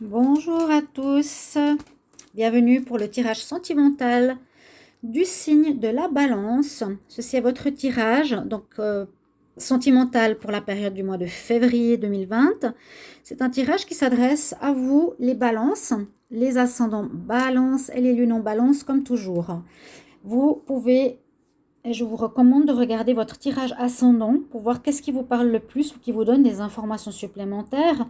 Bonjour à tous, bienvenue pour le tirage sentimental du signe de la balance. Ceci est votre tirage sentimental pour la période du mois de février 2020. C'est un tirage qui s'adresse à vous les balances, les ascendants balance et les lunes en balance comme toujours. Vous pouvez, et je vous recommande de regarder votre tirage ascendant pour voir qu'est-ce qui vous parle le plus ou qui vous donne des informations supplémentaires.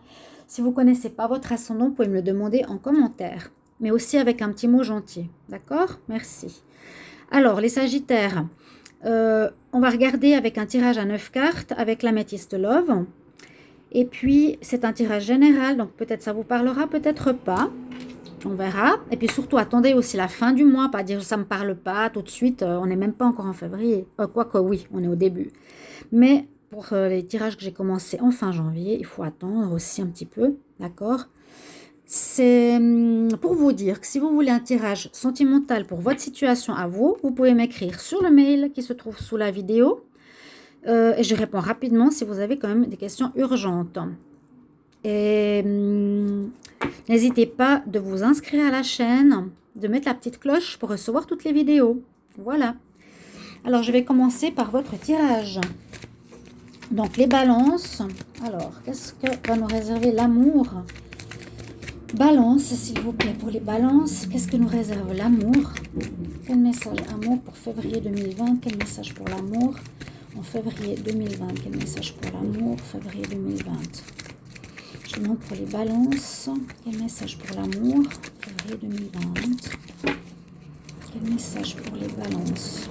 Si vous ne connaissez pas votre ascendant, vous pouvez me le demander en commentaire, mais aussi avec un petit mot gentil. D'accord? Merci. Alors, les Sagittaires, on va regarder avec un tirage à 9 cartes avec l'améthyste Love. Et puis, c'est un tirage général, donc peut-être ça vous parlera, peut-être pas. On verra. Et puis surtout, attendez aussi la fin du mois, pas dire ça ne me parle pas tout de suite. On n'est même pas encore en février. Quoique oui, on est au début. Mais pour les tirages que j'ai commencé en fin janvier, il faut attendre aussi un petit peu. D'accord? C'est pour vous dire que si vous voulez un tirage sentimental pour votre situation à vous, vous pouvez m'écrire sur le mail qui se trouve sous la vidéo. Et je réponds rapidement si vous avez quand même des questions urgentes. Et n'hésitez pas de vous inscrire à la chaîne, de mettre la petite cloche pour recevoir toutes les vidéos. Voilà. Alors, je vais commencer par votre tirage. Donc, les balances. Alors, qu'est-ce que va nous réserver l'amour? Balance, s'il vous plaît, pour les balances. Qu'est-ce que nous réserve l'amour? Quel message amour pour février 2020? Quel message pour l'amour en février 2020? Quel message pour l'amour février 2020? Je demande pour les balances. Quel message pour l'amour février 2020? Quel message pour les balances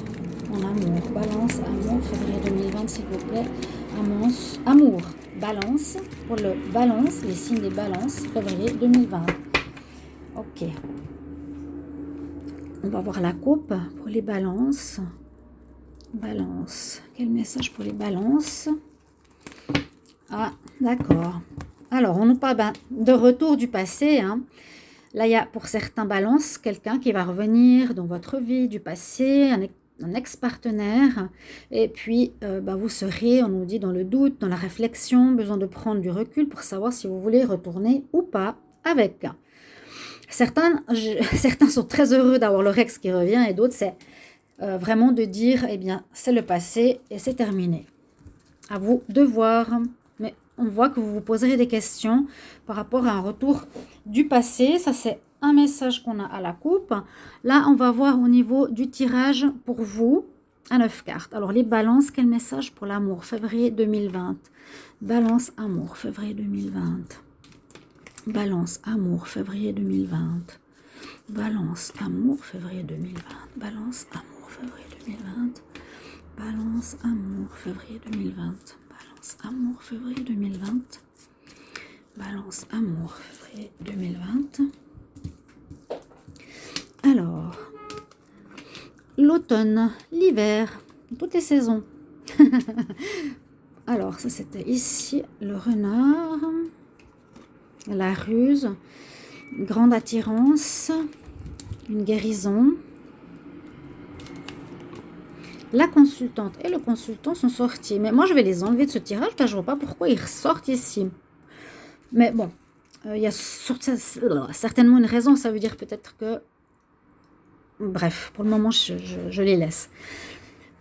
en amour? Balance, amour, février 2020, s'il vous plaît. Amour, balance. Pour le balance, les signes des balances, février 2020. Ok. On va voir la coupe pour les balances. Balance. Quel message pour les balances? Ah, d'accord. Alors, on nous parle de retour du passé. Hein. Là, il y a pour certains balances quelqu'un qui va revenir dans votre vie du passé, un ex-partenaire. Et puis, vous serez, on nous dit, dans le doute, dans la réflexion, besoin de prendre du recul pour savoir si vous voulez retourner ou pas avec. Certains sont très heureux d'avoir leur ex qui revient et d'autres, c'est vraiment de dire, eh bien, c'est le passé et c'est terminé. À vous de voir. Mais on voit que vous vous poserez des questions par rapport à un retour du passé. Ça, c'est un message qu'on a à la coupe. Là, on va voir au niveau du tirage pour vous à 9 cartes. Alors, les balances, quel message pour l'amour? Février 2020. Balance, amour, février 2020. Balance, amour, février 2020. Balance, amour, février 2020. Balance, amour, février 2020. Balance, amour, février 2020. Balance, amour, février 2020. Balance, amour, février 2020. Alors, l'automne, l'hiver, toutes les saisons. Alors, ça c'était ici, le renard, la ruse, une grande attirance, une guérison. La consultante et le consultant sont sortis. Mais moi, je vais les enlever de ce tirage car je ne vois pas pourquoi ils ressortent ici. Mais bon, il y a certainement une raison. Ça veut dire peut-être que... Bref, pour le moment, je les laisse.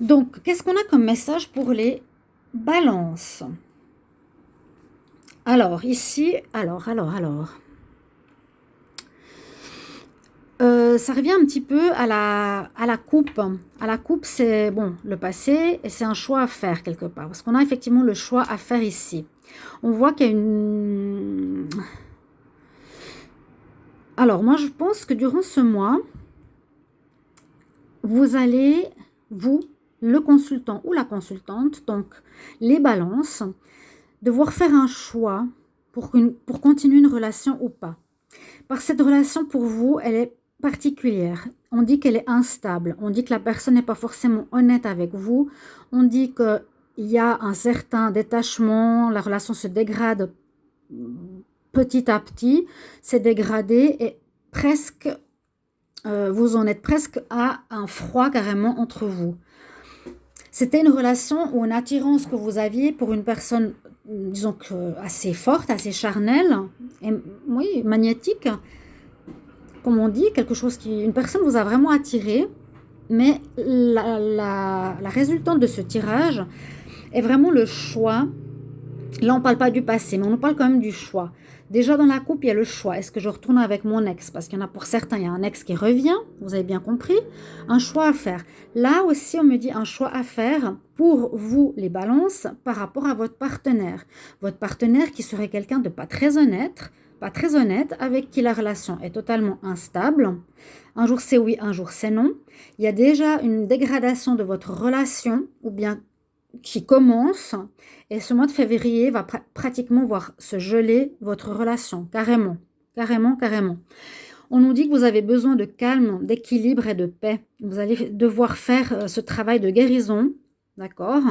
Donc, qu'est-ce qu'on a comme message pour les balances? Alors, ici... Alors... ça revient un petit peu à la coupe. À la coupe, c'est bon, le passé et c'est un choix à faire quelque part. Parce qu'on a effectivement le choix à faire ici. On voit qu'il y a une... Alors, moi, je pense que durant ce mois, vous allez, vous, le consultant ou la consultante, donc les balances, devoir faire un choix pour continuer une relation ou pas. Parce que cette relation, pour vous, elle est particulière. On dit qu'elle est instable. On dit que la personne n'est pas forcément honnête avec vous. On dit qu'il y a un certain détachement. La relation se dégrade petit à petit. C'est dégradé et presque, vous en êtes presque à un froid carrément entre vous. C'était une relation ou une attirance que vous aviez pour une personne disons que assez forte, assez charnelle, et oui, magnétique, comme on dit, quelque chose une personne vous a vraiment attiré, mais la résultante de ce tirage est vraiment le choix. Là, on ne parle pas du passé, mais on nous parle quand même du choix. Déjà, dans la coupe, il y a le choix. Est-ce que je retourne avec mon ex? Parce qu'il y en a pour certains, il y a un ex qui revient, vous avez bien compris. Un choix à faire. Là aussi, on me dit un choix à faire pour vous, les balances, par rapport à votre partenaire. Votre partenaire qui serait quelqu'un de pas très honnête, avec qui la relation est totalement instable. Un jour c'est oui, un jour c'est non. Il y a déjà une dégradation de votre relation, ou bien qui commence, et ce mois de février va pratiquement voir se geler votre relation, carrément, carrément, carrément. On nous dit que vous avez besoin de calme, d'équilibre et de paix. Vous allez devoir faire ce travail de guérison, d'accord?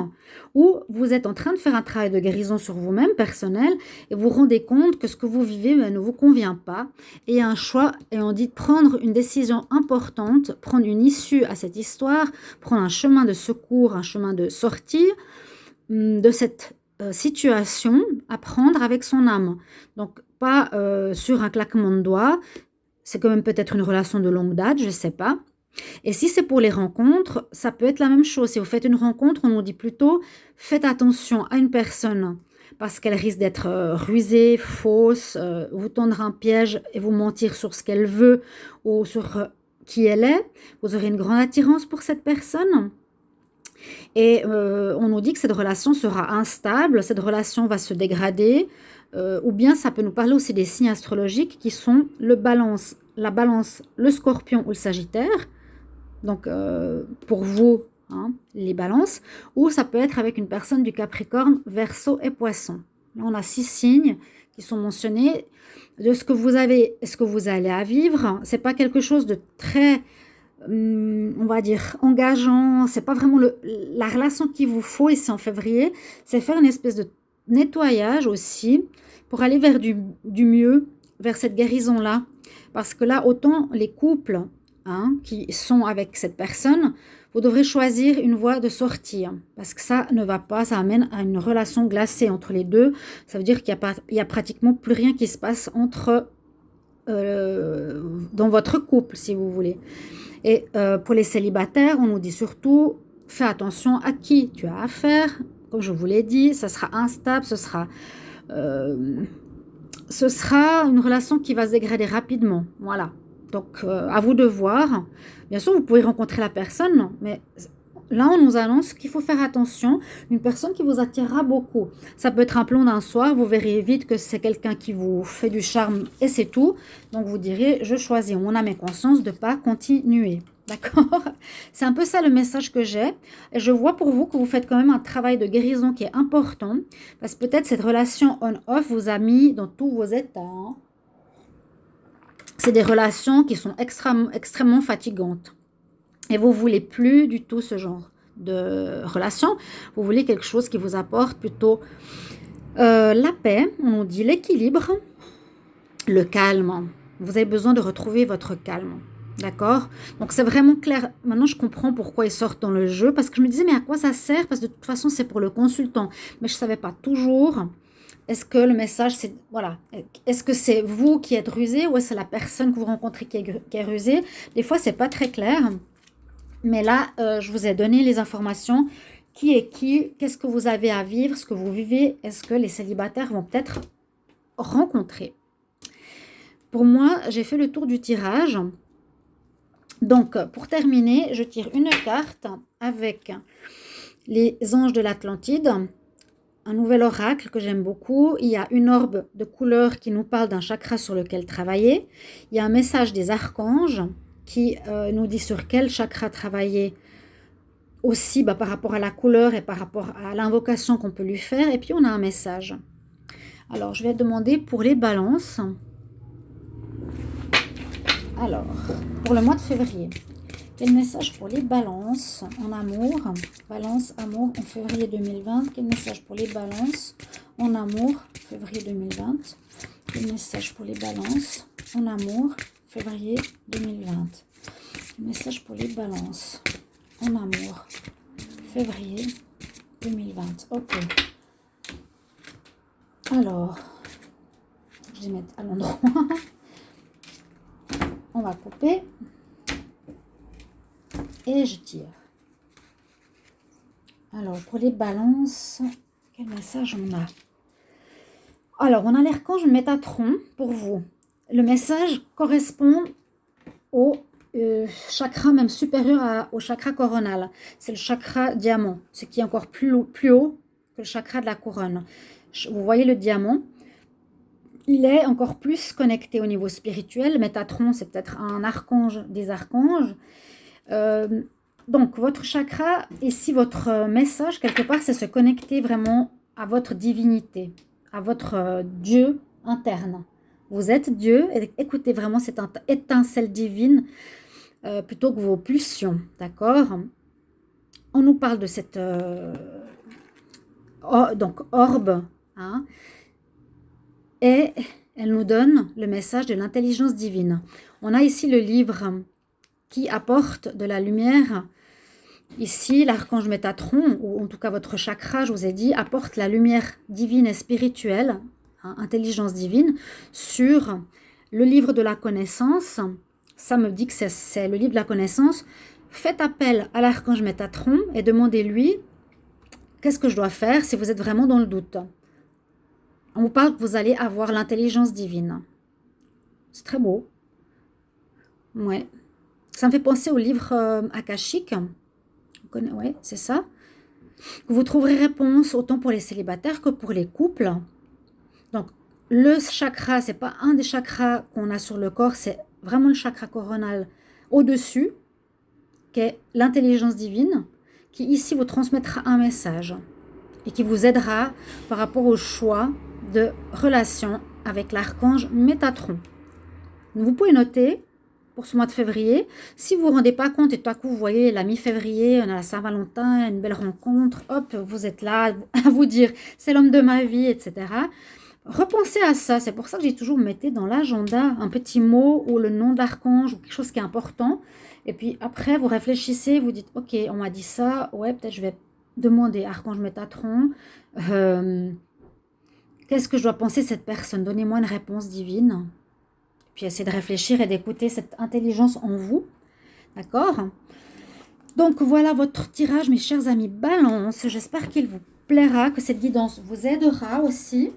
Ou vous êtes en train de faire un travail de guérison sur vous-même, personnel, et vous vous rendez compte que ce que vous vivez ne vous convient pas. Et il y a un choix, et on dit de prendre une décision importante, prendre une issue à cette histoire, prendre un chemin de secours, un chemin de sortie de cette situation à prendre avec son âme. Donc, pas sur un claquement de doigts. C'est quand même peut-être une relation de longue date, je ne sais pas. Et si c'est pour les rencontres, ça peut être la même chose. Si vous faites une rencontre, on nous dit plutôt faites attention à une personne parce qu'elle risque d'être rusée, fausse, vous tendre un piège et vous mentir sur ce qu'elle veut ou sur qui elle est. Vous aurez une grande attirance pour cette personne. Et on nous dit que cette relation sera instable, cette relation va se dégrader, ou bien ça peut nous parler aussi des signes astrologiques qui sont la balance, le scorpion ou le sagittaire. Donc pour vous, hein, les balances, ou ça peut être avec une personne du Capricorne, Verseau et Poisson. Là, on a 6 signes qui sont mentionnés de ce que vous avez, ce que vous allez à vivre. C'est pas quelque chose de très on va dire, engageant, c'est pas vraiment la relation qu'il vous faut ici en février, c'est faire une espèce de nettoyage aussi pour aller vers du mieux, vers cette guérison-là. Parce que là, autant les couples qui sont avec cette personne, vous devrez choisir une voie de sortie. Parce que ça ne va pas, ça amène à une relation glacée entre les deux. Ça veut dire qu'il y a pratiquement plus rien qui se passe dans votre couple, si vous voulez. Et pour les célibataires, on nous dit surtout, fais attention à qui tu as affaire. Comme je vous l'ai dit, ça sera instable, ce sera une relation qui va se dégrader rapidement. Voilà. Donc, à vous de voir. Bien sûr, vous pouvez rencontrer la personne, mais là, on nous annonce qu'il faut faire attention. Une personne qui vous attirera beaucoup. Ça peut être un plomb d'un soir. Vous verrez vite que c'est quelqu'un qui vous fait du charme et c'est tout. Donc, vous direz, je choisis mon âme et conscience de ne pas continuer. D'accord? C'est un peu ça le message que j'ai. Et je vois pour vous que vous faites quand même un travail de guérison qui est important. Parce que peut-être cette relation on-off vous a mis dans tous vos états. C'est des relations qui sont extrêmement fatigantes. Et vous ne voulez plus du tout ce genre de relation. Vous voulez quelque chose qui vous apporte plutôt la paix, on dit l'équilibre, le calme. Vous avez besoin de retrouver votre calme. D'accord? Donc, c'est vraiment clair. Maintenant, je comprends pourquoi ils sortent dans le jeu. Parce que je me disais, mais à quoi ça sert? Parce que de toute façon, c'est pour le consultant. Mais je ne savais pas toujours. Est-ce que le message, c'est... Voilà. Est-ce que c'est vous qui êtes rusé ou est-ce que c'est la personne que vous rencontrez qui est rusée? Des fois, ce n'est pas très clair. Mais là, je vous ai donné les informations. Qui est qui? Qu'est-ce que vous avez à vivre? Ce que vous vivez? Est-ce que les célibataires vont peut-être rencontrer? Pour moi, j'ai fait le tour du tirage. Donc, pour terminer, je tire une carte avec les anges de l'Atlantide. Un nouvel oracle que j'aime beaucoup. Il y a une orbe de couleur qui nous parle d'un chakra sur lequel travailler. Il y a un message des archanges qui nous dit sur quel chakra travailler aussi par rapport à la couleur et par rapport à l'invocation qu'on peut lui faire. Et puis, on a un message. Alors, je vais demander pour les balances. Alors, pour le mois de février, quel message pour les balances en amour? Balance, amour en février 2020. Quel message pour les balances en amour, février 2020? Quel message pour les balances en amour, février 2020? Quel message pour les balances en amour, février 2020. Ok. Alors, je vais mettre à l'endroit. On va couper. Et je tire. Alors, pour les balances, quel message on a? Alors, on a l'archange Métatron pour vous. Le message correspond au chakra même supérieur au chakra coronal. C'est le chakra diamant, ce qui est encore plus haut que le chakra de la couronne. Vous voyez le diamant, il est encore plus connecté au niveau spirituel. Métatron, c'est peut-être un archange des archanges. Donc, votre chakra, ici, votre message, quelque part, c'est se connecter vraiment à votre divinité, à votre Dieu interne. Vous êtes Dieu, et écoutez vraiment cette étincelle divine plutôt que vos pulsions, d'accord? On nous parle de cette donc orbe, hein, et elle nous donne le message de l'intelligence divine. On a ici le livre qui apporte de la lumière. Ici, l'archange Métatron, ou en tout cas votre chakra, je vous ai dit, apporte la lumière divine et spirituelle, hein, intelligence divine, sur le livre de la connaissance. Ça me dit que c'est le livre de la connaissance. Faites appel à l'archange Métatron et demandez-lui qu'est-ce que je dois faire si vous êtes vraiment dans le doute. On vous parle que vous allez avoir l'intelligence divine. C'est très beau. Ouais. Ça me fait penser au livre akashique. Oui, c'est ça. Vous trouverez réponse autant pour les célibataires que pour les couples. Donc, le chakra, c'est pas un des chakras qu'on a sur le corps, c'est vraiment le chakra coronal au-dessus, qui est l'intelligence divine, qui ici vous transmettra un message et qui vous aidera par rapport au choix de relation avec l'archange Métatron. Vous pouvez noter pour ce mois de février. Si vous ne vous rendez pas compte et tout à coup vous voyez la mi-février, on a la Saint-Valentin, une belle rencontre, hop, vous êtes là à vous dire c'est l'homme de ma vie, etc. Repensez à ça, c'est pour ça que j'ai toujours mettez dans l'agenda un petit mot ou le nom de l'archange ou quelque chose qui est important. Et puis après vous réfléchissez, vous dites ok, on m'a dit ça, ouais peut-être je vais demander à archange Métatron, qu'est-ce que je dois penser de cette personne, donnez-moi une réponse divine. Puis essayez de réfléchir et d'écouter cette intelligence en vous. D'accord? Donc voilà votre tirage, mes chers amis Balance. J'espère qu'il vous plaira, que cette guidance vous aidera aussi.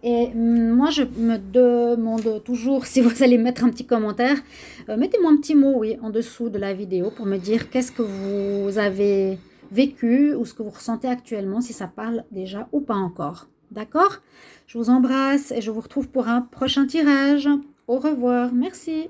Et moi, je me demande toujours si vous allez mettre un petit commentaire. Mettez-moi un petit mot, oui, en dessous de la vidéo pour me dire qu'est-ce que vous avez vécu ou ce que vous ressentez actuellement, si ça parle déjà ou pas encore. D'accord? Je vous embrasse et je vous retrouve pour un prochain tirage. Au revoir. Merci.